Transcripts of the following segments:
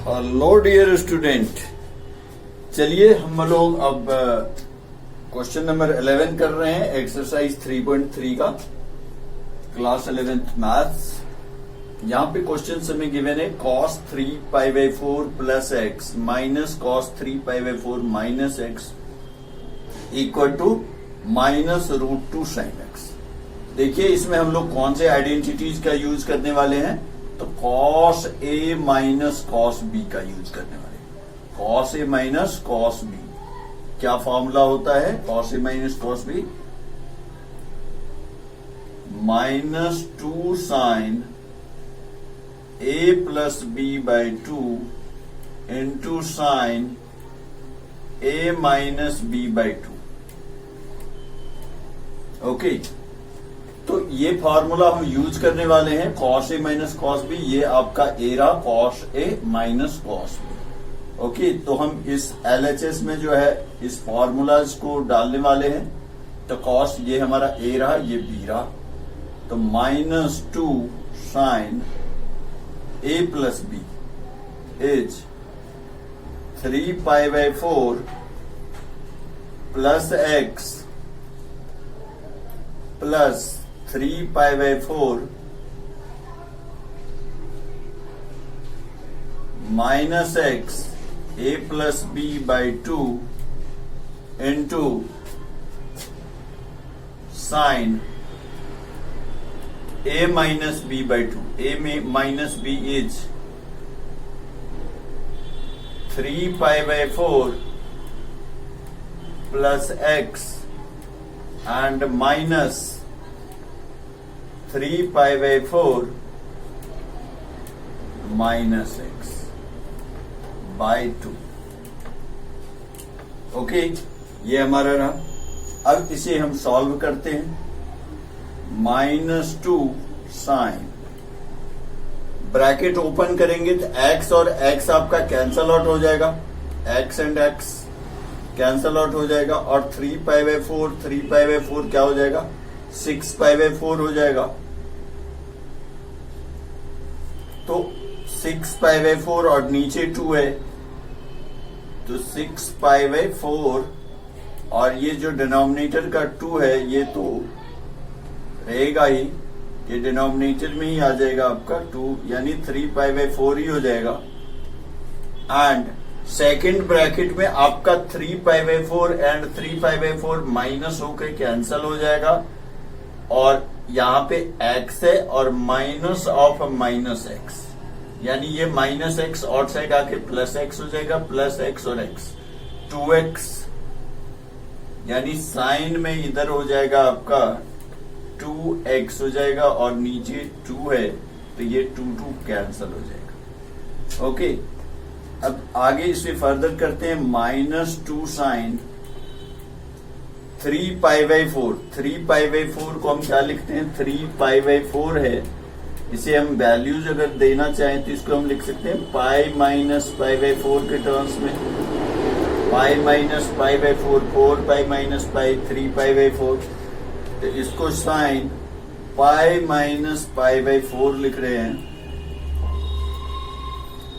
Hello dear student, चलिए हम लोग अब क्वेश्चन नंबर 11 कर रहे हैं एक्सरसाइज 3.3 का क्लास 11th मैथ्स। यहाँ पे क्वेश्चन हमें गिवन है cos 3 pi by 4 plus x minus cos 3 pi by 4 minus x equal to minus root 2 sine x. देखिए इसमें हम लोग कौन से आइडेंटिटीज का यूज करने वाले हैं, तो cos a minus cos b का यूज करने वाले हैं। cos a minus cos b क्या फॉर्मूला होता है? cos a minus cos b minus 2 sine a plus b by 2 into sine a minus b by 2। Okay, तो ये फॉर्मूला हम यूज करने वाले हैं cos a minus cos b। ये आपका a रहा cos a minus cos b। Okay, तो हम इस LHS में जो है इस फॉर्मूलाज को डालने वाले हैं। तो cos ये हमारा a रहा, ये b रहा, तो minus 2 sine a plus b is 3 pi by 4 plus x plus 3 pi by 4 minus x a plus b by 2 into sine a minus b by 2। a में minus b is 3 pi by 4 plus x and minus 3 pi by 4 minus x by 2। Okay, ये हमारा रहा। अब इसे हम solve करते हैं। Minus 2 sign bracket open करेंगे तो x और x आपका कैंसल आउट हो जाएगा, x and x cancel out हो जाएगा, और 3 पाई बाई 4 3 पाई बाई 4 क्या हो जाएगा, 6 पाई बाई 4 हो जाएगा। तो 6 पाई बाई 4 और नीचे 2 है, तो 6 पाई बाई 4 और ये जो डिनोमिनेटर का 2 है ये तो रहेगा ही, ये डिनोमिनेटर में ही आ जाएगा आपका 2, यानी 3 पाई बाई 4 ही हो जाएगा। एंड सेकेंड ब्रैकेट में आपका 3 pi by 4 and 3 pi by 4 minus होकर कैंसल हो जाएगा, और यहाँ पे x है और माइनस ऑफ माइनस x, यानी ये माइनस x आउटसाइड आके प्लस x हो जाएगा, प्लस x और x 2x, यानी साइन में इधर हो जाएगा आपका 2x हो जाएगा, और नीचे 2 है तो ये 2 कैंसल हो जाएगा। ओके, अब आगे इसे फर्दर करते हैं। Minus 2 sine 3 pi by 4, 3 pi by 4 को हम क्या लिखते हैं, 3 पाई बाई 4 है। इसे हम वैल्यूज अगर देना चाहें तो इसको हम लिख सकते हैं पाई माइनस पाई बाई 4 के टर्म्स में। Pi minus pi by 4, 4 pi minus pi, 3 pi by 4। तो इसको sine pi minus pi by 4 लिख रहे हैं,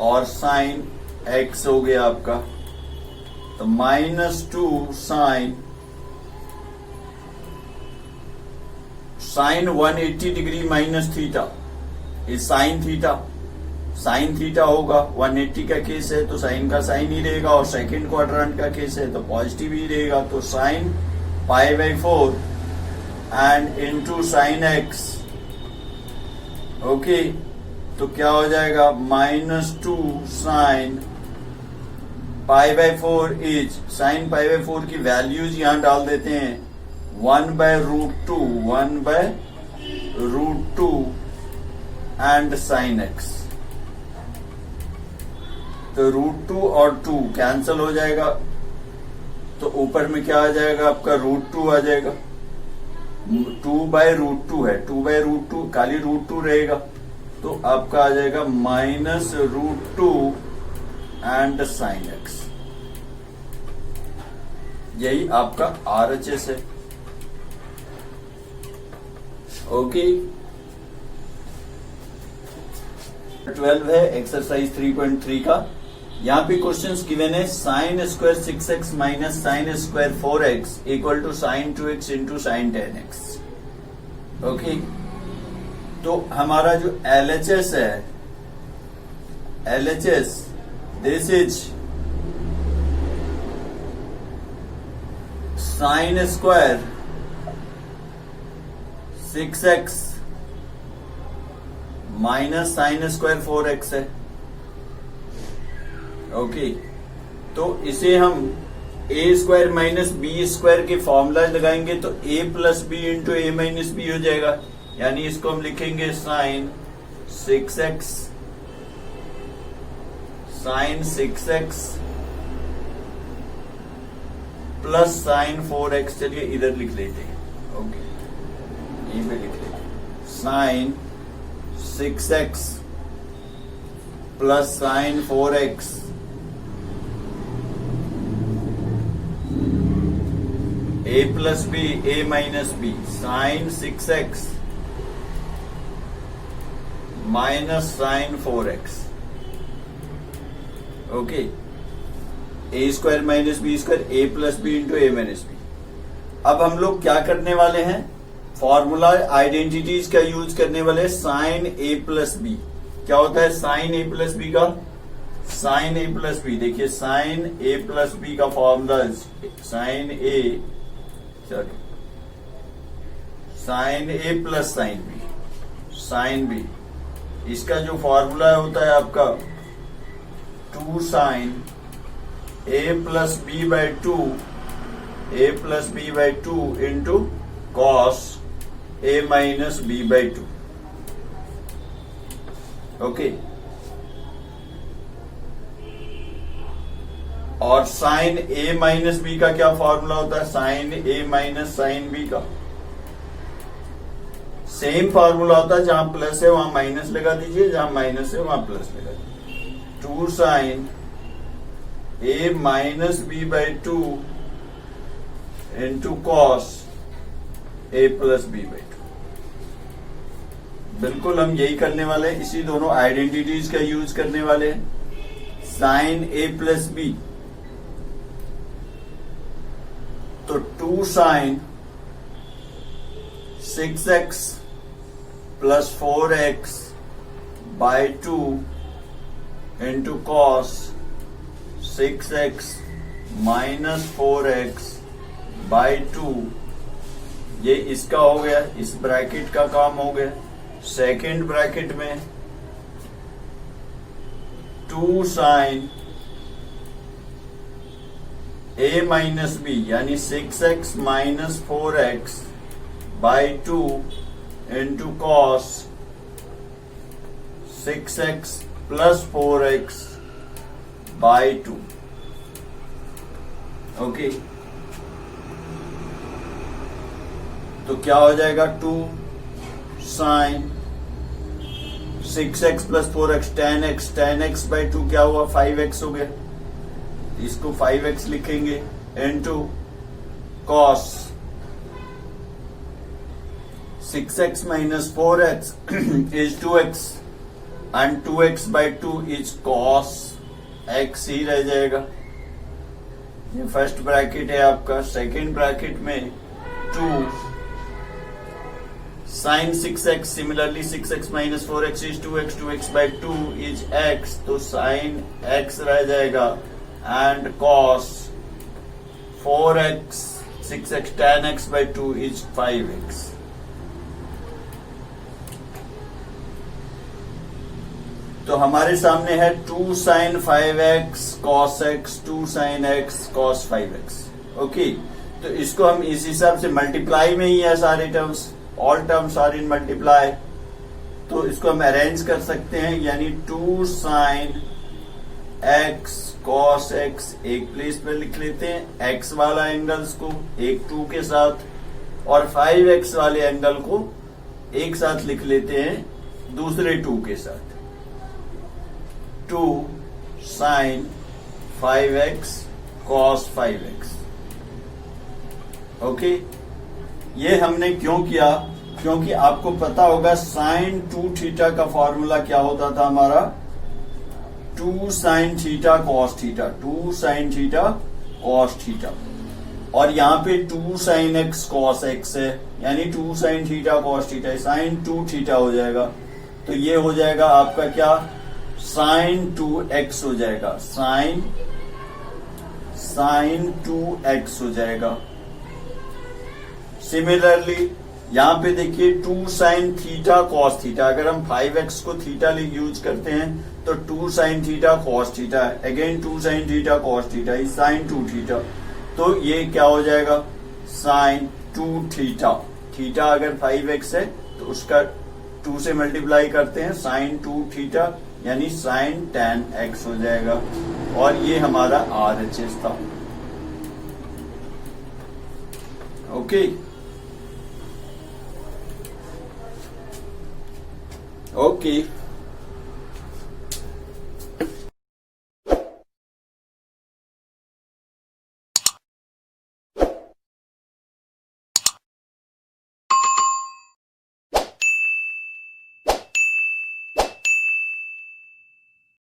और साइन x हो गया आपका, तो minus 2 sine 180 degree minus theta is sine theta. Sine theta होगा, 180 का केस है तो साइन का साइन ही रहेगा, और सेकेंड क्वाड्रेंट का केस है तो पॉजिटिव ही रहेगा। तो sine pi by 4 and into sine x. Okay, तो क्या हो जाएगा, minus 2 sine pi by 4 is, sine pi by 4 की वैल्यूज यहां डाल देते हैं, 1 by root 2, 1 by root 2 and sine x. तो रूट 2 और 2 कैंसल हो जाएगा, तो ऊपर में क्या आ जाएगा आपका, रूट 2 आ जाएगा। 2 बाय रूट 2 है, 2 बाय रूट 2 खाली रूट 2 रहेगा, तो आपका आ जाएगा minus root 2 and sine x. यही आपका RHS है। ओके, 12 है एक्सरसाइज 3.3 का। यहाँ पे क्वेश्चंस गिवन है sine square 6x minus sine square 4x equal to sine 2x into sine 10x। Okay, तो हमारा जो LHS है, LHS this is sine square 6x minus sine square 4x है। ओके, तो इसे हम a square minus B square के formula लगाएंगे तो a plus B into A minus B हो जाएगा, यानी इसको हम लिखेंगे sign 6x plus sine 4x। चलिए इधर लिख लेते हैं। ओके, यहीं पे लिख लेते हैं sine 6x plus sine 4x a plus B A minus B sine 6x minus sine 4x। Okay, A square minus B square A plus B into A minus B. अब हम लोग क्या करने वाले हैं, फॉर्मूला आइडेंटिटीज का use करने वाले। साइन ए प्लस बी क्या होता है, साइन ए प्लस बी का साइन ए प्लस बी, देखिए साइन ए प्लस बी का formula sine A sine A plus sine B, इसका जो फॉर्मूला होता है आपका 2 sine A plus B by 2 into cos A minus B by 2। Okay, और sine A minus B का क्या फॉर्मूला होता है, sine A minus sine B का सेम फॉर्मूला होता है, जहां प्लस है वहां माइनस लगा दीजिए, जहां माइनस है वहां प्लस लगा दीजिए। 2 sine A minus B by 2 into cos A plus B by 2। बिल्कुल हम यही करने वाले हैं, इसी दोनों आइडेंटिटीज का यूज करने वाले हैं। साइन ए प्लस बी तो 2 sine 6x plus 4x by 2 into cos 6x minus 4x by 2। ये इसका हो गया, इस ब्रैकेट का काम हो गया। सेकेंड ब्रैकेट में 2 साइन ए माइनस बी यानी 6x minus 4x by 2 into cos 6x plus 4x by 2। Okay, तो क्या हो जाएगा, 2 sine 6x plus 4x 10x by 2 क्या हुआ, 5x हो गया, इसको 5x लिखेंगे into cos 6x minus 4x is 2x and 2x by 2 is cos x ही रह जाएगा। ये फर्स्ट ब्रैकेट है आपका। सेकेंड ब्रैकेट में 2 sine 6x, similarly 6x minus 4x is 2x, 2x by 2 is x, तो साइन x रह जाएगा and cos 4x 6x tan x by 2 is 5x। तो हमारे सामने है 2 sin 5x cos x, 2 sin x cos 5x। Okay, तो इसको हम इस हिसाब से मल्टीप्लाई में ही है सारे terms, all terms are in multiply, तो इसको हम अरेंज कर सकते हैं, यानी 2 sin x cos x एक प्लेस पे लिख लेते हैं, x वाला एंगल्स को एक 2 के साथ, और 5x वाले एंगल को एक साथ लिख लेते हैं दूसरे 2 के साथ। 2 sin 5x cos 5x। Okay, ये हमने क्यों किया, क्योंकि आपको पता होगा साइन 2 थीटा का फॉर्मूला क्या होता था हमारा, 2 sine theta cos theta, 2 sine theta cos theta, और यहाँ पे 2 साइन एक्स कॉस एक्स है, यानी 2 sine theta cos theta, sine 2 theta हो जाएगा। तो ये हो जाएगा आपका क्या, साइन 2x हो जाएगा, साइन 2x हो जाएगा। सिमिलरली यहाँ पे देखिए 2 साइन थीटा कॉस थीटा, अगर हम 5x को थीटा यूज करते हैं तो 2 sine theta cos theta, again 2 sine theta cos theta, sine 2 theta, तो ये क्या हो जाएगा, साइन 2 थीटा। थीटा अगर 5x है तो उसका 2 से मल्टीप्लाई करते हैं, साइन 2 थीटा यानी साइन 10x हो जाएगा। और ये हमारा RHS था। Okay okay